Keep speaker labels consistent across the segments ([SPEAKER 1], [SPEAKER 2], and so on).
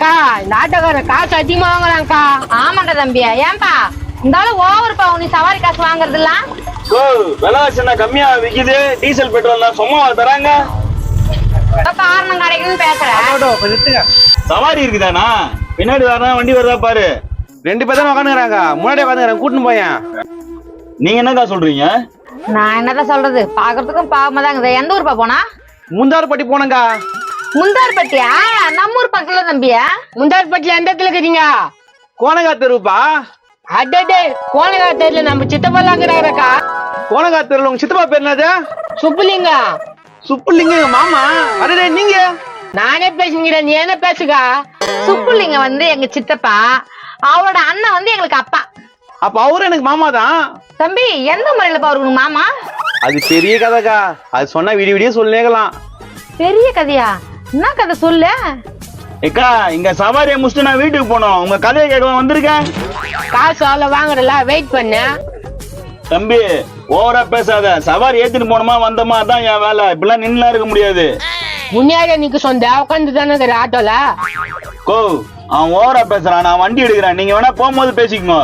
[SPEAKER 1] அக்கா இந்த ஆட்டோக்காரன் காசு அதிகமா வாங்குறாங்கக்கா.
[SPEAKER 2] ஆமாண்டா தம்பியா, ஏன்பா இருந்தாலும் ஓவருப்பா நீ சவாரி காசு வாங்குறது எல்லாம்.
[SPEAKER 3] விலைவாசி கம்மியா விக்குது, டீசல் பெட்ரோல் சும்மா தராங்க.
[SPEAKER 2] காரணம் கிடைக்குன்னு பேசுறேன்.
[SPEAKER 3] சவாரி இருக்குதானா? பின்னாடி வரா வண்டி வருதா பாரு.
[SPEAKER 4] 2 பேர் தான் உட்காந்துக்கிறாங்க, முன்னாடி உட்காந்துக்கிறாங்க, கூட்டின்னு போயேன்.
[SPEAKER 3] நீங்க என்னக்கா சொல்றீங்க?
[SPEAKER 2] நான் என்னதான் சொல்றது, பாக்குறதுக்கும் பாவமா தான் இருக்குது. எந்த ஊருப்பா போனா?
[SPEAKER 4] முந்தார்பட்டி போனங்க.
[SPEAKER 2] முந்தார்பட்டியா? நம்ம ஊர் பக்கத்துல தம்பியா.
[SPEAKER 1] முந்தார்பட்டில எந்த இடத்துல இருக்கிறீங்க?
[SPEAKER 4] கோனகா தெருப்பா.
[SPEAKER 1] அடடே, கோனகா தெருல நம்ம சித்தப்பாக்கா.
[SPEAKER 4] கோனகா தெருல உங்க சித்தப்பா பேர் என்னது?
[SPEAKER 1] சுப்புலிங்க.
[SPEAKER 4] சுப்புலிங்க மாமா. அடடே நீங்க?
[SPEAKER 1] நானே பேசுகிறேன், நீ என்ன பேசுகா?
[SPEAKER 2] சுப்புலிங்க வந்து எங்க சித்தப்பா, அவரோட அண்ணன் வந்து எங்களுக்கு அப்பா.
[SPEAKER 4] அப்ப அவரு எனக்கு மாமா தான்.
[SPEAKER 2] தம்பி எந்த முறையில பாருங்க மாமா?
[SPEAKER 4] அது பெரிய கதைக்கா, அது சொன்னா விடிய சொல்லேக்கலாம்.
[SPEAKER 2] பெரிய கதையா? என்ன கதை சொல்லு.
[SPEAKER 3] ஏக்கா, இங்க சவாரியை முடிச்சுட்டு நான் வீட்டுக்கு போனோம். உங்க கதையை கேட்க வந்திருக்கேன்.
[SPEAKER 1] காசு அவ்வளவு வாங்குறல, வெயிட் பண்ண.
[SPEAKER 3] தம்பி ஓவரா பேசாத. சவாரி ஏத்திட்டு போனோமா வந்தோமா அதான் என் வேலை. இப்பெல்லாம் நின்னுலாம் இருக்க முடியாது.
[SPEAKER 1] முன்னாடி நீக்கு சொந்த உட்காந்து தானே இருக்கிற ஆட்டோல.
[SPEAKER 3] கோ, அவன் ஓவரா பேசுறான். நான் வண்டி எடுக்கிறேன், நீங்க வேணா போகும்போது பேசிக்கோங்க.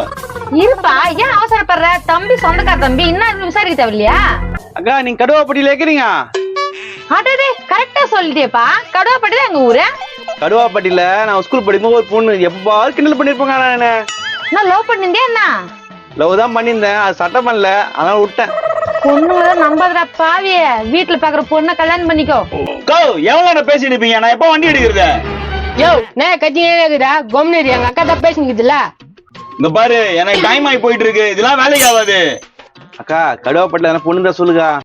[SPEAKER 2] இருப்பா, ஏன் அவசரப்படுற? தம்பி சொந்தக்கார தம்பி, இன்னும் விசாரிக்க தேவையில்லையா?
[SPEAKER 4] அக்கா நீங்க கடுவாப்பட்டியில இருக்கிறீங்க?
[SPEAKER 2] அடடே, கரெக்டா சொல்லிட்டேப்பா. கடுவாப்பட்டி தான் எங்க ஊரு.
[SPEAKER 4] கடுவாப்பட்டியில நான் ஸ்கூல் படிக்கும்போது ஒரு பொண்ணு எப்பாரு கிண்டல் பண்ணிருப்பாங்க. நானு
[SPEAKER 2] நான் லவ் பண்ணிருந்தேன். என்ன
[SPEAKER 4] லவ் தான் பண்ணியிருந்தேன், அது சட்டம் பண்ணல, அதனால விட்டேன்.
[SPEAKER 2] பொண்ணுதான் நம்பாதடா பாவிய. வீட்டுல பாக்குற பொண்ணை கல்யாணம் பண்ணிக்கோ.
[SPEAKER 3] கோ, எவ்வளவு பேசிட்டு இருப்பீங்க? நான் எப்ப வண்டி எடுக்கிறது?
[SPEAKER 1] யோ, நான் கத்தினே இருக்குதா? கொம்னேரி எங்க அக்கா தான் பேசிக்கிதுல.
[SPEAKER 3] இங்க பாரு, எனக்கு டைம் ஆகி போயிட்டு இருக்கு. இதெல்லாம் வேலைக்கு ஆகாது.
[SPEAKER 4] அக்கா கடுவாப்பட்டியில பொண்ணு தான் சொல்லுக்கா.